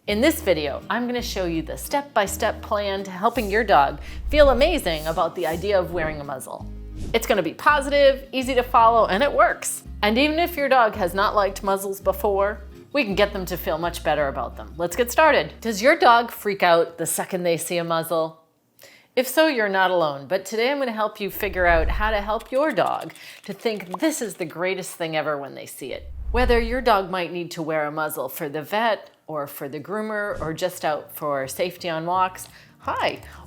In this video, I'm going to show you the step-by-step plan to helping your dog feel amazing about the idea of wearing a muzzle. It's going to be positive, easy to follow, and it works. And even if your dog has not liked muzzles before, we can get them to feel much better about them. Let's get started. Does your dog freak out the second they see a muzzle? If so, you're not alone, but today I'm going to help you figure out how to help your dog to think this is the greatest thing ever when they see it. Whether your dog might need to wear a muzzle for the vet, or for the groomer, or just out for safety on walks,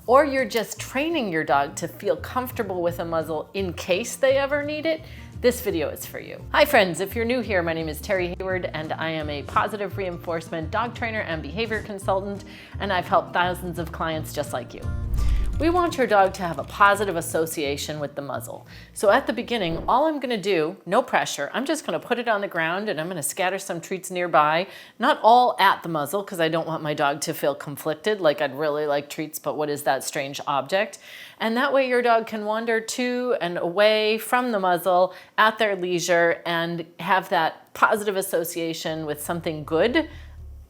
or you're just training your dog to feel comfortable with a muzzle in case they ever need it, this video is for you. Hi friends, if you're new here, my name is Terrie Hayward and I am a positive reinforcement dog trainer and behavior consultant, and I've helped thousands of clients just like you. We want your dog to have a positive association with the muzzle. So at the beginning, all I'm gonna do, no pressure, I'm just gonna put it on the ground and I'm gonna scatter some treats nearby, not all at the muzzle because I don't want my dog to feel conflicted, like I'd really like treats, but what is that strange object? And that way your dog can wander to and away from the muzzle at their leisure and have that positive association with something good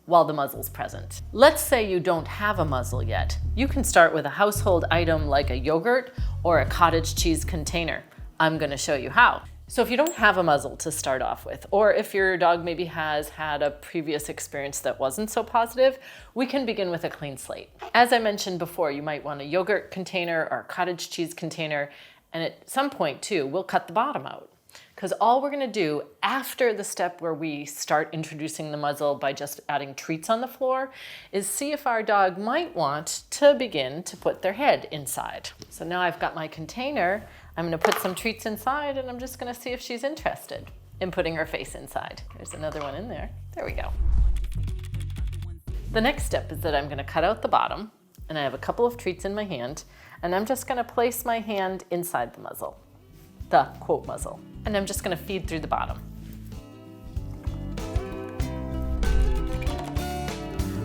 while the muzzle's present. Let's say you don't have a muzzle yet. You can start with a household item like a yogurt or a cottage cheese container. I'm gonna show you how. So if you don't have a muzzle to start off with, or if your dog maybe has had a previous experience that wasn't so positive, we can begin with a clean slate. As I mentioned before, you might want a yogurt container or a cottage cheese container, and at some point too, we'll cut the bottom out. Because all we're gonna do after the step where we start introducing the muzzle by just adding treats on the floor is see if our dog might want to begin to put their head inside. So now I've got my container, I'm gonna put some treats inside and I'm just gonna see if she's interested in putting her face inside. There's another one in there. There we go. The next step is that I'm gonna cut out the bottom and I have a couple of treats in my hand and I'm just gonna place my hand inside the muzzle. The quote muzzle. And I'm just gonna feed through the bottom.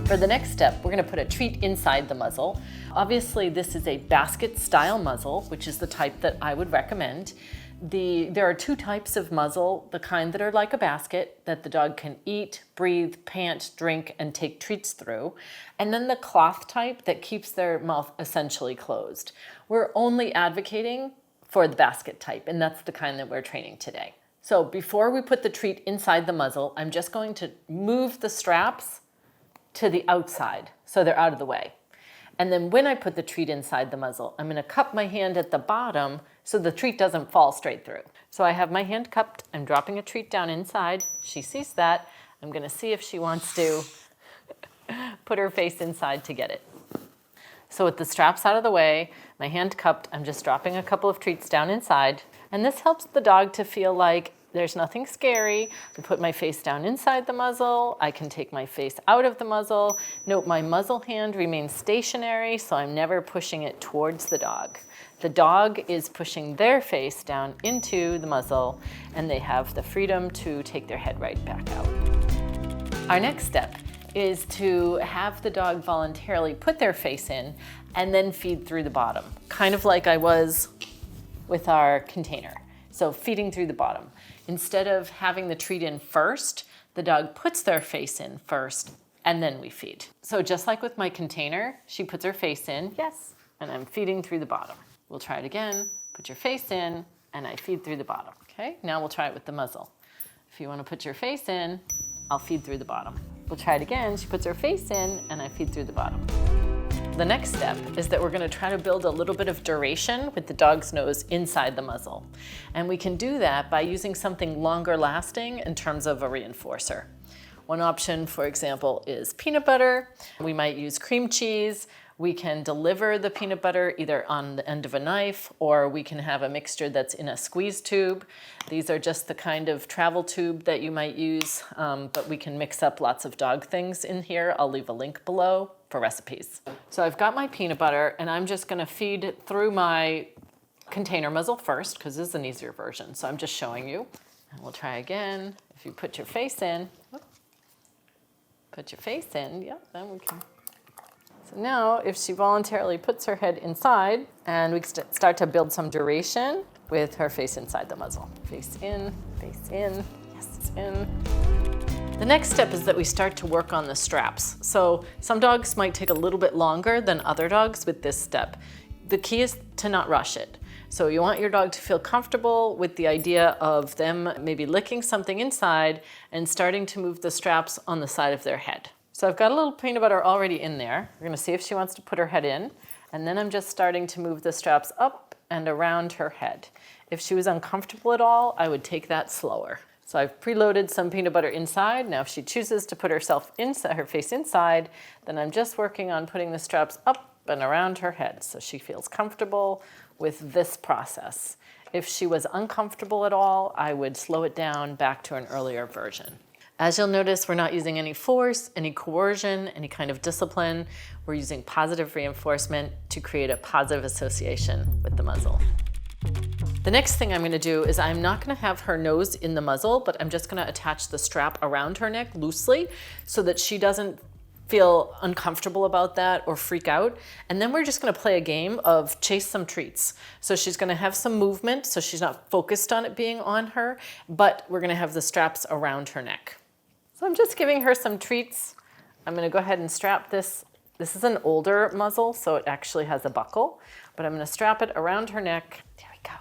For the next step, we're gonna put a treat inside the muzzle. Obviously, this is a basket style muzzle, which is the type that I would recommend. There are two types of muzzle, the kind that are like a basket that the dog can eat, breathe, pant, drink, and take treats through. And then the cloth type that keeps their mouth essentially closed. We're only advocating for the basket type, and that's the kind that we're training today. So before we put the treat inside the muzzle, I'm just going to move the straps to the outside so they're out of the way. And then when I put the treat inside the muzzle, I'm gonna cup my hand at the bottom so the treat doesn't fall straight through. So I have my hand cupped, I'm dropping a treat down inside. She sees that. I'm gonna see if she wants to put her face inside to get it. So with the straps out of the way, my hand cupped, I'm just dropping a couple of treats down inside. And this helps the dog to feel like there's nothing scary. I put my face down inside the muzzle. I can take my face out of the muzzle. Note my muzzle hand remains stationary, so I'm never pushing it towards the dog. The dog is pushing their face down into the muzzle, and they have the freedom to take their head right back out. Our next step is to have the dog voluntarily put their face in and then feed through the bottom, kind of like I was with our container. So feeding through the bottom. Instead of having the treat in first, the dog puts their face in first and then we feed. So just like with my container, she puts her face in, yes, and I'm feeding through the bottom. We'll try it again, put your face in and I feed through the bottom. Okay, now we'll try it with the muzzle. If you want to put your face in, I'll feed through the bottom. We'll try it again. She puts her face in and I feed through the bottom. The next step is that we're going to try to build a little bit of duration with the dog's nose inside the muzzle. And we can do that by using something longer lasting in terms of a reinforcer. One option, for example, is peanut butter. We might use cream cheese. We can deliver the peanut butter either on the end of a knife or we can have a mixture that's in a squeeze tube. These are just the kind of travel tube that you might use, but we can mix up lots of dog things in here. I'll leave a link below for recipes. So I've got my peanut butter and I'm just gonna feed through my container muzzle first because this is an easier version. So I'm just showing you. And we'll try again. If you put your face in, yeah, then we can. So now, if she voluntarily puts her head inside, and we start to build some duration with her face inside the muzzle. Face in, yes, in. The next step is that we start to work on the straps. So some dogs might take a little bit longer than other dogs with this step. The key is to not rush it. So you want your dog to feel comfortable with the idea of them maybe licking something inside and starting to move the straps on the side of their head. So I've got a little peanut butter already in there. We're gonna see if she wants to put her head in. And then I'm just starting to move the straps up and around her head. If she was uncomfortable at all, I would take that slower. So I've preloaded some peanut butter inside. Now if she chooses to put herself inside, her face inside, then I'm just working on putting the straps up and around her head so she feels comfortable with this process. If she was uncomfortable at all, I would slow it down back to an earlier version. As you'll notice, we're not using any force, any coercion, any kind of discipline. We're using positive reinforcement to create a positive association with the muzzle. The next thing I'm going to do is I'm not going to have her nose in the muzzle, but I'm just going to attach the strap around her neck loosely so that she doesn't feel uncomfortable about that or freak out. And then we're just going to play a game of chase some treats. So she's going to have some movement, so she's not focused on it being on her, but we're going to have the straps around her neck. So I'm just giving her some treats. I'm going to go ahead and strap this. This is an older muzzle, so it actually has a buckle, but I'm going to strap it around her neck. There we go.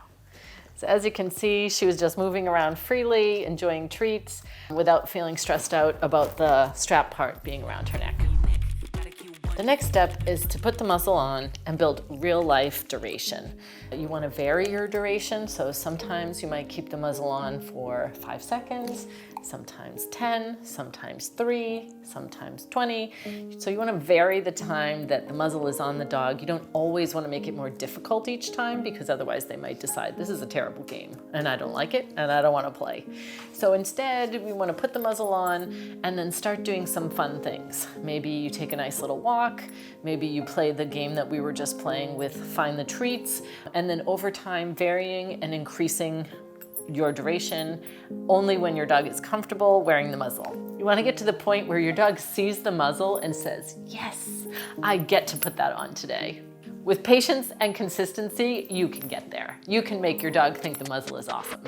So as you can see, she was just moving around freely, enjoying treats, without feeling stressed out about the strap part being around her neck. The next step is to put the muzzle on and build real life duration. You want to vary your duration, so sometimes you might keep the muzzle on for 5 seconds, sometimes 10, sometimes 3, sometimes 20. So you want to vary the time that the muzzle is on the dog. You don't always want to make it more difficult each time because otherwise they might decide this is a terrible game and I don't like it and I don't want to play. So instead we want to put the muzzle on and then start doing some fun things. Maybe you take a nice little walk, maybe you play the game that we were just playing with Find the Treats, and then over time varying and increasing your duration only when your dog is comfortable wearing the muzzle. You want to get to the point where your dog sees the muzzle and says, yes, I get to put that on today. With patience and consistency, you can get there. You can make your dog think the muzzle is awesome.